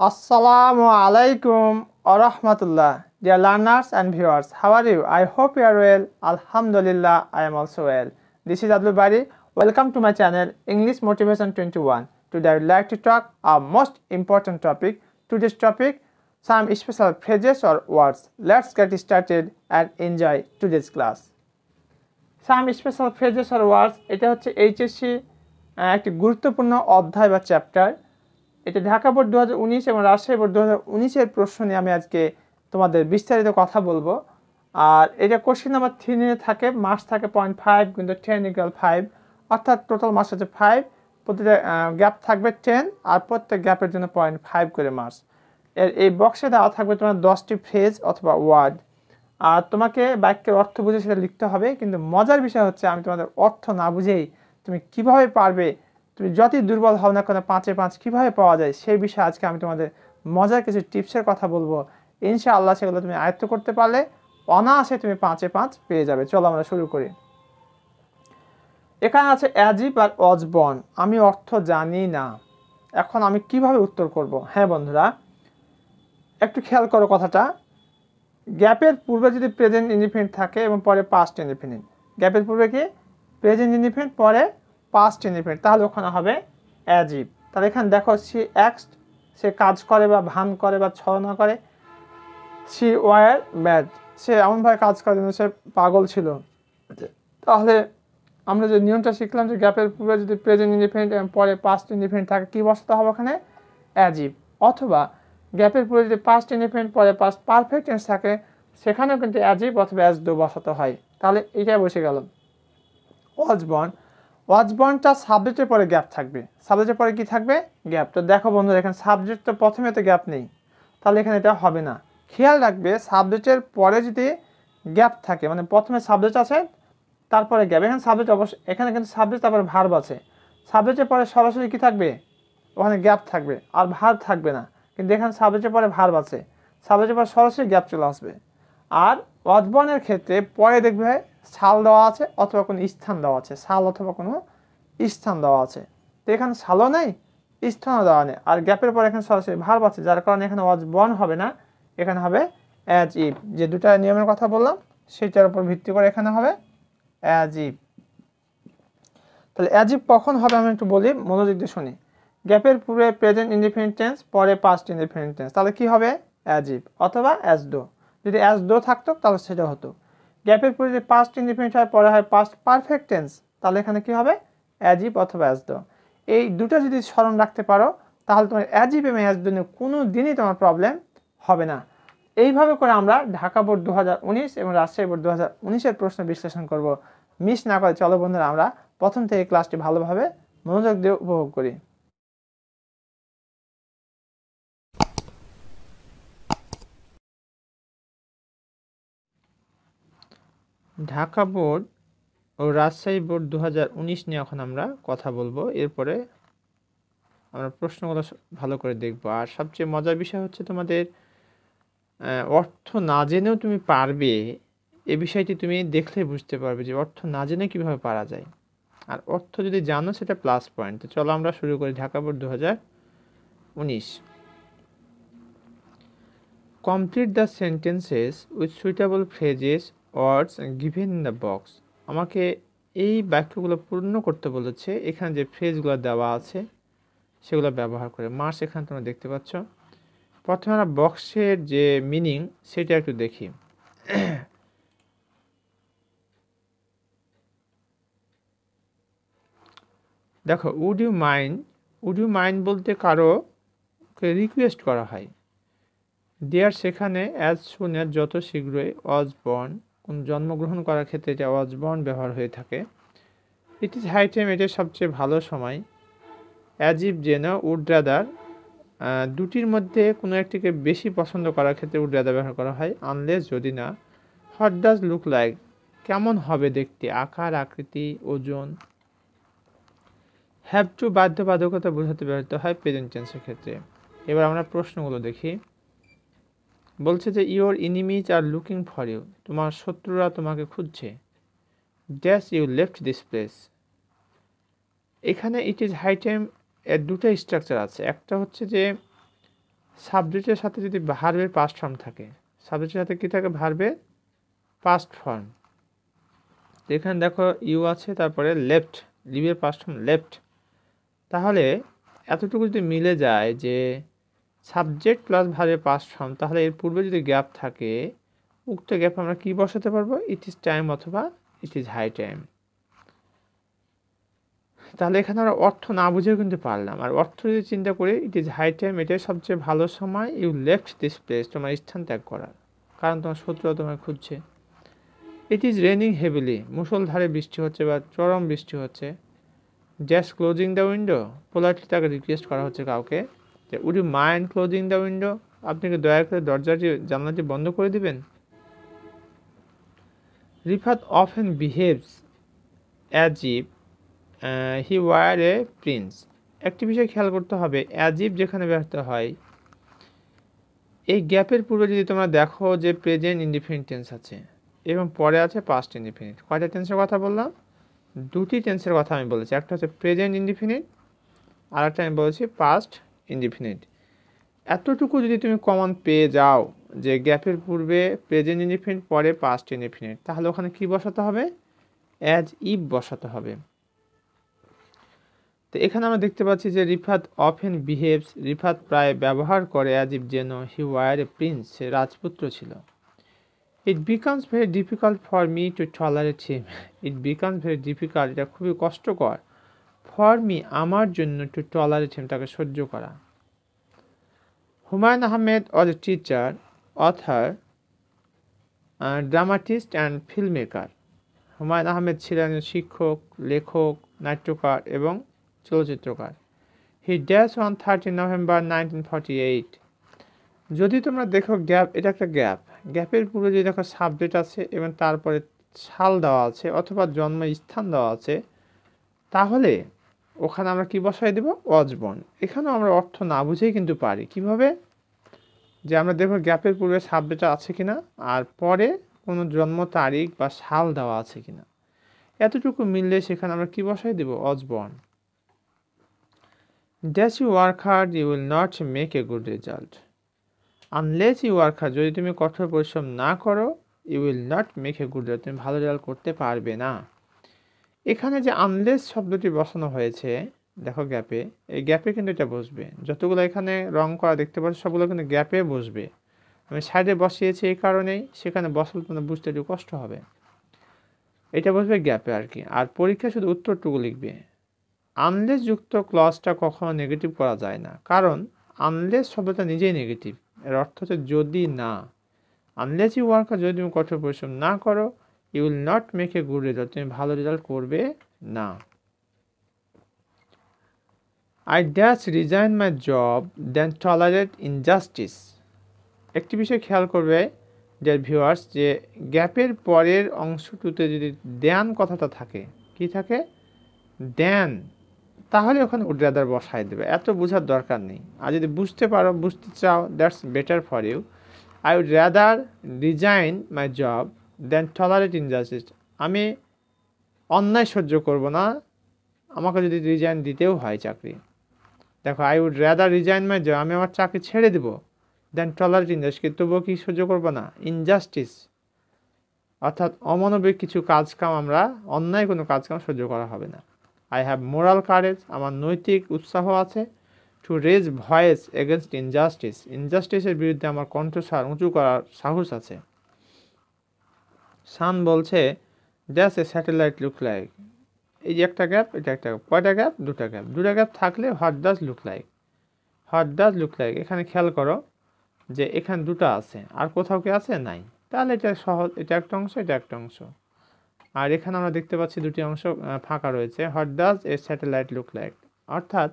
Assalamu alaikum wa rahmatullah. Dear learners and viewers, how are you? I hope you are well. Alhamdulillah, I am also well. This is Abdul Bari. Welcome to my channel English Motivation 21. Today I would like to talk a most important topic. Today's topic, some special phrases or words. Let's get started and enjoy today's class. Some special phrases or words. এটা হচ্ছে HSC একটি গুরুত্বপূর্ণ অধ্যায় বা chapter. এটা Dhaka board 2019 এবং Rajshahi board 2019 এর প্রশ্ন নিয়ে আমি আজকে তোমাদের বিস্তারিত কথা বলবো। আর এটা কোশ্চেন নাম্বার 3 এ থাকে, মার্কস থাকে 0.5 কিন্তু 10 = 5, অর্থাৎ টোটাল মার্কস হচ্ছে 5, প্রতিটা গ্যাপ থাকবে 10 আর প্রত্যেক গ্যাপের জন্য 0.5 করে মার্কস। এই বক্সে দেওয়া থাকবে তোমার 10টি ফ্রেজ অথবা ওয়ার্ড, আর তোমাকে বাক্যের অর্থ বুঝে সেটা লিখতে হবে। কিন্তু মজার বিষয় হচ্ছে আমি তোমাদের অর্থ না বুঝেই তুমি কিভাবে পারবে, তুমি যতই দুর্বল হও না কেন 5-এ 5 কীভাবে পাওয়া যায় সেই বিষয়ে আজকে আমি তোমাদের মজার কিছু টিপসের কথা বলবো। ইনশাআল্লাহ সেগুলো তুমি আয়ত্ত করতে পারলে অনায়াসে তুমি 5-এ 5 পেয়ে যাবে। চলো আমরা শুরু করি। এখানে আছে অ্যাজিভ আর অজবন। আমি অর্থ জানি না, এখন আমি কিভাবে উত্তর করব? হ্যাঁ বন্ধুরা, একটু খেয়াল করো কথাটা। গ্যাপের পূর্বে যদি প্রেজেন্ট ইনডিফিনিট থাকে এবং পরে পাস্ট ইনডিফিনিট, গ্যাপের পূর্বে কি প্রেজেন্ট ইনডিফিনিট পরে পাস্ট ইনডিফিনিট, তাহলে ওখানে হবে অ্যাজিভ। তাহলে এখানে দেখো সি অ্যাক্টস, সে কাজ করে বা ভান করে বা ছলনা করে। সি ওয়ার ম্যাড, সে এমনভাবে কাজ করে যেন সে পাগল ছিল। তাহলে আমরা যে নিয়মটা শিখলাম যে গ্যাপের পূর্বে যদি প্রেজেন্ট ইনডিফিনিট এবং পরে পাস্ট ইনডিফিনিট থাকে কী বসাতে হবে ওখানে? অ্যাজিভ। অথবা গ্যাপের পূর্বে যদি পাস্ট ইনডিফিনিট পরে পাস্ট পারফেক্ট টেন্স থাকে সেখানেও কিন্তু অ্যাজিভ অথবা অ্যাজ ডু বসাতে হয়। তাহলে এইটাই বসে গেল। ওয়াজবন, ওয়াজবনটা সাবজেক্টের পরে গ্যাপ থাকবে। সাবজেক্টের পরে কি থাকবে? গ্যাপ। তো দেখো বন্ধুরা, এখানে সাবজেক্ট তো প্রথমে তো গ্যাপ নেই, তাহলে এখানে এটা হবে না। খেয়াল রাখবে সাবজেক্টের পরে যদি গ্যাপ থাকে, মানে প্রথমে সাবজেক্ট আছে তারপরে গ্যাপ। এখানে সাবজেক্ট অবশ্যই, এখানে কিন্তু সাবজেক্ট তারপরে ভার্ব আছে। সাবজেক্টের পরে সরাসরি কি থাকবে? ওখানে গ্যাপ থাকবে আর ভার্ব থাকবে না। কিন্তু এখানে সাবজেক্টের পরে ভার্ব আছে, সাবজেক্টের পরে সরাসরি গ্যাপ চলে আসবে। আর ওয়াজবনের ক্ষেত্রে পরে দেখবে সাল দেওয়া আছে অথবা কোনো স্থান দেওয়া আছে, সাল অথবা কোনো স্থান দেওয়া আছে। তো এখানে সালও নেই, স্থানও দেওয়া নেই, আর গ্যাপের পরে এখানে সরাসরি ভার্ব আছে, যার কারণে এখানে ওয়াজবন হবে না, এখানে হবে অ্যাজ ইফ। যে দুটা নিয়মের কথা বললাম সেটার উপর ভিত্তি করে এখানে হবে অ্যাজ ইফ। তাহলে অ্যাজ ইফ কখন হবে আমি একটু বলি, মনোযোগ দিয়ে শুনি। গ্যাপের পূর্বে প্রেজেন্ট ইনডিফিনিট টেন্স, পরে পাস্ট ইনডিফিনিট টেন্স, তাহলে কি হবে? অ্যাজ ইফ অথবা অ্যাজ ডো। যদি অ্যাজ ডো থাকতো তাহলে সেটা হতো। গ্যাপের পরে যদি পাস্ট ইনডিফিনিট হয় পরে হয় পাস্ট পারফেক্ট টেন্স, তাহলে এখানে কি হবে? অ্যাজ ইফ অথবা অ্যাজ ডো। এই দুটো যদি স্মরণ রাখতে পারো তাহলে তোমার অ্যাজ ইফ এবং অ্যাজ ডো নিয়ে কোনো দিনই তোমার প্রবলেম হবে না। এইভাবে করে আমরা ঢাকা বোর্ড 2019 এবং রাজশাহী বোর্ড 2019-এর প্রশ্ন বিশ্লেষণ করব। মিস না করে চলো বন্ধুরা আমরা প্রথম থেকে ক্লাসটি ভালোভাবে মনোযোগ দিয়ে উপভোগ করি। ঢাকা বোর্ড ও রাজশাহী বোর্ড 2019 নিয়ে এখন আমরা কথা বলবো। এরপরে আমরা প্রশ্নগুলো ভালো করে দেখব। আর সবচেয়ে মজার বিষয় হচ্ছে তোমাদের অর্থ না জেনেও তুমি পারবে, এ বিষয়টি তুমি দেখলে বুঝতে পারবে যে অর্থ না জেনে কীভাবে পারা যায়। আর অর্থ যদি জানো সেটা প্লাস পয়েন্ট। তো চলো আমরা শুরু করি। Dhaka board 2019। Complete the sentences with suitable phrases words given in the box. আমাকে এই বাক্যগুলো পূর্ণ করতে বলেছে, এখানে যে ফ্রেজগুলো দেওয়া আছে সেগুলো ব্যবহার করে। মার্কস এখানে তোমরা দেখতে পাচ্ছ। প্রথমে আমরা বক্সের যে মিনিং সেটা একটু দেখি। দেখো, would you mind, would you mind বলতে কারোকে রিকোয়েস্ট করা হয়। দেয়ার সেখানে অ্যাজ সুন অ্যাজ যত শীঘ্রই, অজবর্ন কোন জন্মগ্রহণ করার ক্ষেত্রে এটা অজবর্ন ব্যবহার হয়ে থাকে। ইট ইজ হাই টাইম, এটা সবচেয়ে ভালো সময়। অ্যাজ ইফ যেন, উড রাদার দুটির মধ্যে কোনো একটিকে বেশি পছন্দ করার ক্ষেত্রে উড রাদার ব্যবহার করা হয়। আনলেস যদি না। হোয়াট ডাজ লুক লাইক কেমন হবে দেখতে, আকার আকৃতি ওজন। হ্যাভ টু বাধ্যবাধকতা বোঝাতে ব্যবহৃত হয় প্রেজেন্ট টেন্সের ক্ষেত্রে। এবার আমরা প্রশ্নগুলো দেখি। বলছে যে your enemies are looking for you, তোমার শত্রুরা তোমাকে খুঁজছে। Dash you left this place. এখানে ইট ইজ হাই টাইম এর দুটো স্ট্রাকচার আছে। একটা হচ্ছে যে সাবজেক্টের সাথে যদি ভার্বের পাস্ট ফর্ম থাকে, সাবজেক্টের সাথে কি থাকে, ভার্বের পাস্ট ফর্ম। এখানে দেখো ইউ আছে, তারপরে লেফট, লিভের পাস্ট ফর্ম লেফট। তাহলে এতটুকু যদি মিলে যায় যে সাবজেক্ট প্লাস ভার্বের পাস্ট ফর্ম, তাহলে এর পূর্বে যদি গ্যাপ থাকে, উক্ত গ্যাপ আমরা কি বসাতে পারবো, ইট ইজ টাইম অথবা ইট ইজ হাই টাইম। তাহলে এখানে আমরা অর্থ না বুঝেও কিন্তু পারলাম। আর অর্থ যদি চিন্তা করি, ইট ইজ হাই টাইম, এটাই সবচেয়ে ভালো সময় ইউ লেফট দিস প্লেস, তোমার স্থান ত্যাগ করার, কারণ তোমার শত্রুরা তোমায় খুঁজছে। ইট ইজ রেনিং হেভিলি, মুষলধারে বৃষ্টি হচ্ছে বা চরম বৃষ্টি হচ্ছে। Just closing the window, politely তাকে রিকোয়েস্ট করা হচ্ছে কাউকে যে would you mind closing the window, আপনি কি দয়া করে দরজাটি জানলাটি বন্ধ করে দিবেন। Rifat often behaves as if he were a prince. একটি বিষয় খেয়াল করতে হবে, অ্যাজ ইফ যেখানে ব্যবহৃত হয়, এই গ্যাপের পূর্বে যদি তোমরা দেখো যে প্রেজেন্ট ইনডিফিনিট টেন্স আছে এবং পরে আছে পাস্ট ইনডিফিনিট। কয়টা টেন্সের কথা বললাম, দুটি টেন্সের কথা আমি বলেছি, একটা হচ্ছে প্রেজেন্ট ইনডিফিনিট আর একটা আমি বলেছি পাস্ট ইনডিফিনিট। এতটুকু যদি তুমি কমন পেয়ে যাও যে গ্যাপের পূর্বে প্রেজেন্ট ইনডিফিনিট, পরে পাস্ট ইনডিফিনিট, তাহলে ওখানে কি বসাতে হবে, অ্যাজ ইফ বসাতে হবে। তো এখানে আমরা দেখতে পাচ্ছি যে রিফাত অফেন বিহেভস, রিফাত প্রায় ব্যবহার করে অ্যাজ ইফ যেন হি ওয়ার এ প্রিন্স, সে রাজপুত্র ছিল। It becomes very difficult for me two tolerate him, it becomes very difficult, এটা খুবই কষ্টকর, ফর মি আমার জন্য, টু টলারেট হিম তাকে সহ্য করা। Humayun Ahmed was a teacher, author, dramatist and film maker. Humayun Ahmed ছিলেন শিক্ষক, লেখক, নাট্যকার এবং চলচ্চিত্রকার। He dash on 30 November 1948। যদি তোমরা দেখো গ্যাপ, এটা একটা গ্যাপ, গ্যাপের পূর্বে যদি দেখো সাবজেক্ট আছে এবং তারপরে সাল দেওয়া আছে অথবা জন্মস্থান দেওয়া আছে, তাহলে ওখানে আমরা কি বসাই দেব, ওয়াজ বর্ন। এখানেও আমরা অর্থ না বুঝেই কিন্তু পারি। কিভাবে, যে আমরা দেখো গ্যাপের পূর্বে সাবজেক্ট আছে কিনা আর পরে কোনো জন্ম তারিখ বা সাল দেওয়া আছে কিনা, এতটুকু মিললে সেখানে আমরা কি বসাই দেব, was born. Dash you work hard you will not make a good result. Unless you work hard, যদি তুমি কঠোর পরিশ্রম না করো, you will not make a good result, তুমি ভালো রেজাল্ট করতে পারবে না। এখানে যে আনলেস শব্দটি বসানো হয়েছে দেখো গ্যাপে, এই গ্যাপে কিন্তু এটা বসবে। যতগুলো এখানে রং করা দেখতে পাচ্ছ সবগুলো কিন্তু গ্যাপে বসবে। আমি সাইডে বসিয়েছি এই কারণেই, সেখানে বসলে তোমার বুঝতে একটু কষ্ট হবে। এটা বসবে গ্যাপে আর কি। আর পরীক্ষায় শুধু উত্তরটুকু লিখবে। আনলেস যুক্ত ক্লজটা কখনো নেগেটিভ করা যায় না, কারণ আনলেস শব্দটা নিজেই নেগেটিভ, এর অর্থ হচ্ছে যদি না। আনলেস ইউ ওয়ার্ক, যদি তুমি কঠোর পরিশ্রম না করো, you will not make a good result, তুমি ভালো রেজাল্ট করবে না। I dash resign my job than tolerate injustice. একটি বিষয় খেয়াল করবে ডিয়ার ভিউয়ার্স, যে গ্যাপের পরের অংশটুতে যদি দেন কথাটা থাকে, কি থাকে, দেন, তাহলে ওখানে উড রাদার বসাই দেবে। এত বোঝার দরকার নেই। আর যদি বুঝতে পারো, বুঝতে চাও, that's better for you. I would rather resign my job than tolerate injustice. আমি অন্যায় সহ্য করব না, আমাকে যদি রিজাইন দিতেও হয় চাকরি। দেখো, I would rather resign my job, আমি আমার চাকরি ছেড়ে দেবো, দেন টলারেট ইনজাস্টিস, তবুও কি সহ্য করবো না, ইনজাস্টিস, অর্থাৎ অমানবিক কিছু কাজকাম, আমরা অন্যায় কোনো কাজকাম সহ্য করা হবে না। আই হ্যাভ মোরাল কারেজ, আমার নৈতিক উৎসাহ আছে, to raise voice against injustice, ইনজাস্টিসের বিরুদ্ধে আমার কণ্ঠস্বর উঁচু করার সাহস আছে। সান বলছে dash a satellite look like, এই যে একটা গ্যাপ, এটা একটা গ্যাপ, কয়টা গ্যাপ, দুটা গ্যাপ, দুটা গ্যাপ থাকলে what does look like, what does look like. এখানে খেয়াল করো যে এখানে দুটো আছে, আর কোথাও কি আছে, নাই, তাহলে এটা সহজ, এটা একটা অংশ, এটা একটা অংশ। আর এখানে আমরা দেখতে পাচ্ছি দুটি অংশ ফাঁকা রয়েছে। What does a satellite look like, অর্থাৎ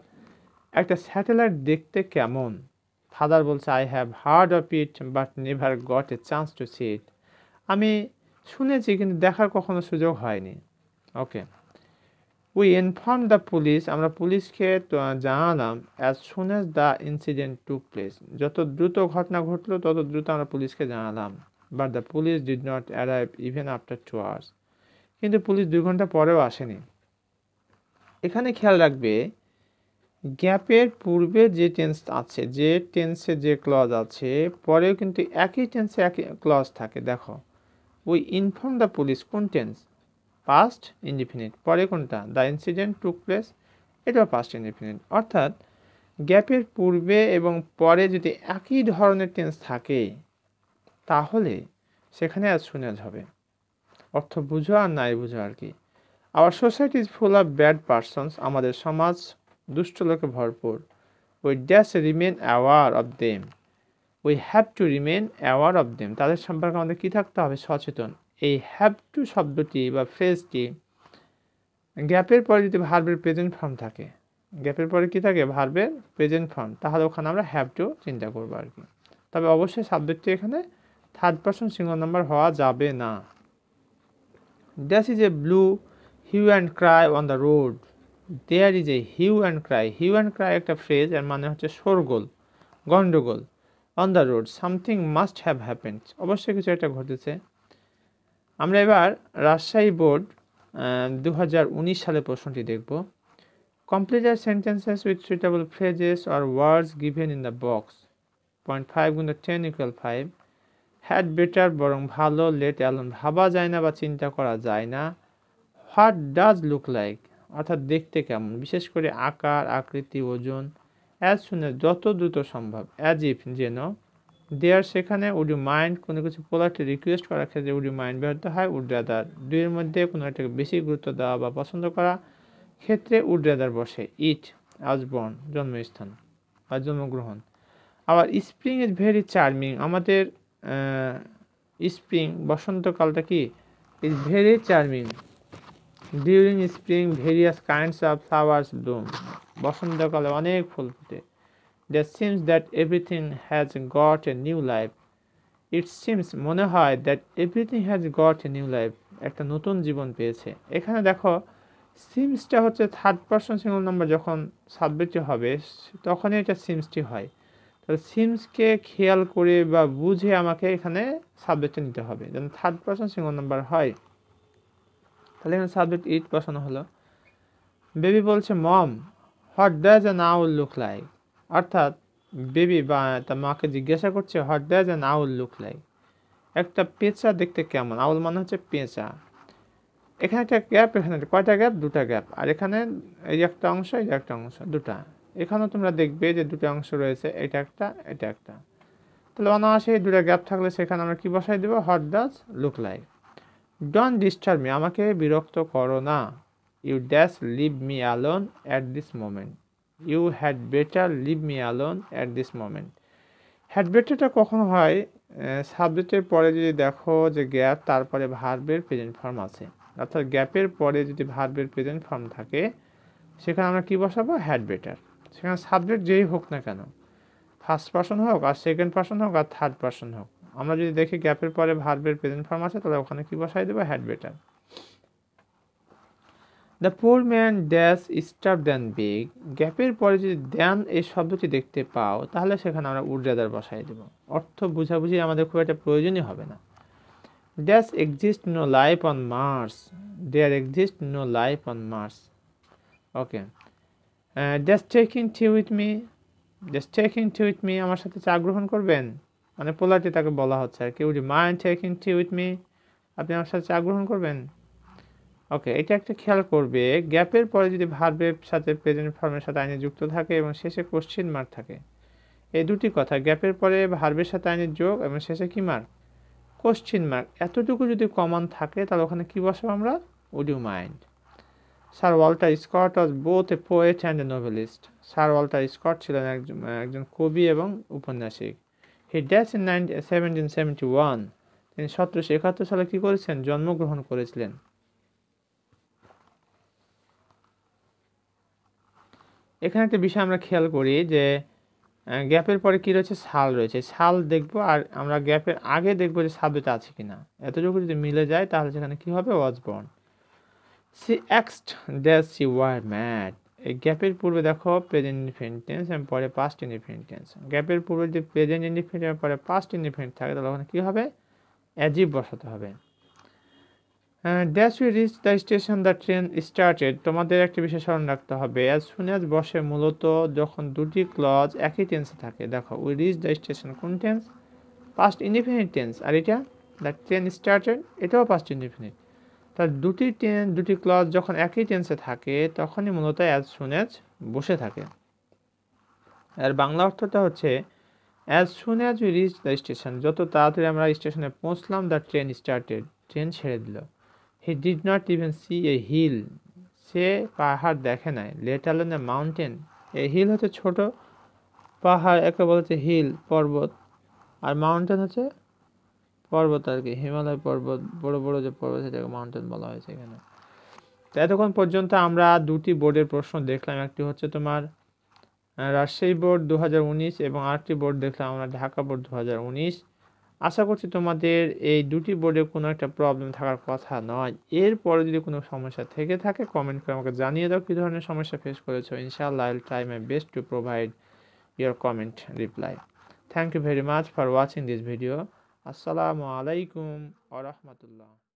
একটা স্যাটেলাইট দেখতে কেমন। ফাদার বলছে I have heard of it but never got a chance to see it, আমি শুনেছি কিন্তু দেখার কখনো সুযোগ হয়নি। Okay, we inform the police, আমরা পুলিশকে জানালাম, as soon as the incident took place, যত দ্রুত ঘটনা ঘটলো তত দ্রুত আমরা পুলিশকে জানালাম। But the police did not arrive even after 2 hours, কিন্তু পুলিশ 2 ঘন্টা পরেও আসেনি। এখানে খেয়াল রাখবে গ্যাপের পূর্বে যে টেন্স আছে, যে টেন্সে যে ক্লজ আছে, পরেও কিন্তু একই টেন্সে একই ক্লজ থাকে। দেখো, উই ইনফর্ম দ্য পুলিশ কোন টেন্স? Past indefinite. পরে কোনটা? দ্য ইনসিডেন্ট টুক প্লেস, এটাও পাস্ট ইনডিফিনিট। অর্থাৎ গ্যাপের পূর্বে এবং পরে যদি একই ধরনের টেন্স থাকে তাহলে সেখানে অ্যাজ সুন অ্যাজ হবে। অর্থ বুঝো আর নাই বুঝো আর কি। Our society is full of bad persons, আমাদের সমাজ দুষ্ট লোকে ভরপুর। We dash remain aware of them, we have to remain aware of them, তাদের সম্পর্কে আমাদের কী থাকতে হবে? সচেতন। এই হ্যাভ টু শব্দটি বা ফ্রেজটি গ্যাপের পরে যদি ভার্বের প্রেজেন্ট ফর্ম থাকে, গ্যাপের পরে কি থাকে? ভার্বের প্রেজেন্ট ফর্ম, তাহলে ওখানে আমরা হ্যাভ টু চিন্তা করবো আর কি। তবে অবশ্যই সাবজেক্টটি এখানে থার্ড পারসন সিঙ্গুলার নাম্বার হওয়া যাবে না। That is a blue hue and cry on the road, there is a hue and cry. Hue and cry একটা ফ্রেজ, এর মানে হচ্ছে শোরগোল, গন্ডগোল। On the road, something must have happened, অবশ্যই কিছু একটা ঘটেছে। আমরা এবার রাজশাহী বোর্ড 2019 সালে প্রশ্নটি দেখব। Complete the sentences with suitable phrases or words given in the box. 0.5 গুণ 10 = 5। হ্যাড বেটার, বরং ভালো। লেট অ্যালোন, ভাবা যায় না বা চিন্তা করা যায় না। হোয়াট ডাজ লুক লাইক, অর্থাৎ দেখতে কেমন, বিশেষ করে আকার, আকৃতি, ওজন। অ্যাজ সুন অ্যাজ, যত দ্রুত সম্ভব। অ্যাজ ইফ, যেন। দেয়ার, সেখানে। উড ইউ মাইন্ড, কোনো কিছু পোলাইটলি রিকোয়েস্ট করার ক্ষেত্রে উড ইউ মাইন্ড ব্যবহৃত হয়। উড রাদার, দুইয়ের মধ্যে কোনো একটাকে বেশি গুরুত্ব দেওয়া বা পছন্দ করা ক্ষেত্রে উড রাদার বসে। ইট, আজ বর্ন, জন্মস্থান বা জন্মগ্রহণ। আবার স্প্রিং ইজ ভেরি চার্মিং, আমাদের স্প্রিং, বসন্তকালটা কি? Is very charming. During spring various kinds of flowers Bloom, বসন্তকালে অনেক ফুল ফুটে। It seems that everything has got a new life. It seems, মনে হয়, that everything has got a new life, একটা নতুন জীবন পেয়েছে। এখানে দেখো, সিমসটা হচ্ছে থার্ড পারসন সিঙ্গুলার নাম্বার, যখন সাবজেক্টটি হবে তখনই এটা সিমসটি হয়। তাহলে সিমসকে খেয়াল করে বা বুঝে আমাকে এখানে সাবজেক্টটা নিতে হবে, যেন থার্ড পারসন সিঙ্গুলার নাম্বার হয়। তাহলে এখানে সাবজেক্ট ইট বসানো হলো। বেবি বলছে, mom, what does an owl look like, অর্থাৎ বেবি বা তার মাকে জিজ্ঞাসা করছে, what does an owl look like, একটা পেঁচা দেখতে কেমন। আউল মানে হচ্ছে পেঁচা। এখানে একটা গ্যাপ, এখানে কয়টা গ্যাপ? দুটা গ্যাপ। আর এখানে এই একটা অংশ, এই একটা অংশ, দুটা। এখানেও তোমরা দেখবে যে দুটো অংশ রয়েছে, এটা একটা, এটা একটা। তাহলে অনায়াসে এই দুটা গ্যাপ থাকলে সেখানে আমরা কি বসাই দেবো? What does look like. Don't disturb me, আমাকে বিরক্ত করো না। You dash leave me alone at this moment, you had better leave me alone at this moment. Had বেটারটা কখন হয়? সাবজেক্টের পরে যদি দেখো যে গ্যাপ, তারপরে ভার্বের প্রেজেন্ট ফর্ম আছে, অর্থাৎ গ্যাপের পরে যদি ভার্বের প্রেজেন্ট ফর্ম থাকে সেখানে আমরা কি বসাবো? Had better. সেখানে সাবজেক্ট যেই হোক না কেন, ফার্স্ট পারসন হোক আর সেকেন্ড পারসন হোক আর থার্ড পারসন হোক, আমরা যদি দেখি গ্যাপের পরে ভার্বের প্রেজেন্ট ফর্ম আছে তাহলে ওখানে কি বসাই দেবো? Had better. The poor man dash stuff than big, গ্যাপের পরে যদি দ্যান এই শব্দটি দেখতে পাও তাহলে সেখানে আমরা উড রাদার বসাই দেবো। অর্থ বুঝাবুঝি আমাদের খুব একটা প্রয়োজনই হবে না। Dash exist no life on Mars, there exist no life on Mars. Okay. Dash taking tea with me, dash taking tea with me, আমার সাথে চা গ্রহণ করবেন, মানে পোলারটি তাকে বলা হচ্ছে আর কি। Would you mind taking tea with me, আপনি আমার সাথে চা গ্রহণ করবেন। ওকে, এটা একটা খেয়াল করবে, গ্যাপের পরে যদি ভার্বের সাথে প্রেজেন্ট ফর্মের সাথে আইনে যুক্ত থাকে এবং শেষে কোশ্চেন মার্ক থাকে, এই দুটি কথা, গ্যাপের পরে ভার্বের সাথে আইনের যোগ এবং শেষে কি মার্ক? কোশ্চেন মার্ক, এতটুকু যদি কমন থাকে তাহলে ওখানে কি বসাবো আমরা? Would you mind. Sir Walter Scott was both a poet and a novelist, Sir Walter Scott ছিলেন একজন কবি এবং উপন্যাসিক। হি ড্যাশ ইন 1771, তিনি 1771 সালে কি করেছেন? জন্মগ্রহণ করেছিলেন। এখানে একটা বিষয় আমরা খেয়াল করি যে গ্যাপের পরে কি রয়েছে? সাল রয়েছে। সাল দেখবো আর আমরা গ্যাপের আগে দেখবো যে সাবজেক্ট আছে কিনা, এতটুকু যদি মিলে যায় তাহলে সেখানে কি হবে? Was born. সি এক্সড ড্যাশ সি ওয়ার ম্যাড, এই গ্যাপের পূর্বে দেখো প্রেজেন্ট ইনডিফিনিট টেন্স এবং পরে পাস্ট ইনডিফিনিট টেন্স। গ্যাপের পূর্বে যদি প্রেজেন্ট ইনডিফিনিট এবং পরে পাস্ট ইনডিফিনিট থাকে তাহলে ওখানে কি হবে? অ্যাজ ইফ বসাতে হবে। Dash we reach the station the train started, তোমাদের একটা বিষয় স্মরণ রাখতে হবে। অ্যাজ সুন অ্যাজ বসে মূলত যখন দুটি ক্লজ একই টেন্সে থাকে। দেখো উই রিচ দ্য স্টেশন কোন টেন্স? Past indefinite tense. আর এটা দ্য ট্রেন স্টার্টেড, এটাও পাস্ট ইনডিফিনিট। তার দুটি ক্লজ যখন একই টেন্সে থাকে তখনই মূলত অ্যাজ সুন অ্যাজ বসে থাকে। আর বাংলা অর্থটা হচ্ছে as soon as we reach the station, যত তাড়াতাড়ি আমরা স্টেশনে পৌঁছলাম দ্য ট্রেন স্টার্টেড, ট্রেন ছেড়ে দিল। He did not even see a hill, সে পাহাড় দেখে নাই। Let alone a mountain, a hill হচ্ছে ছোট, পাহাড় একে বলছে হিল পর্বত, আর মাউন্টেন হচ্ছে পর্বত আর কি, হিমালয় পর্বত, বড় বড় যে পর্বত সেটাকে মাউন্টেন বলা হয়েছে এখানে। তো এতক্ষণ পর্যন্ত আমরা দুটি বোর্ডের প্রশ্ন দেখলাম, একটি হচ্ছে তোমার রাজশাহী বোর্ড 2019 এবং আরেকটি বোর্ড দেখলাম আমরা ঢাকা বোর্ড 2019। আশা করছি তোমাদের এই দুটি বোর্ডে কোনো একটা প্রবলেম থাকার কথা নয়। এরপরে যদি কোনো সমস্যা থেকে থাকে কমেন্ট করে আমাকে জানিয়ে দাও কী ধরনের সমস্যা ফেস করেছো। ইনশাআল্লাহ I will try my best to provide your comment reply. Thank you very much for watching this video. Assalamu alaikum wa rahmatullah.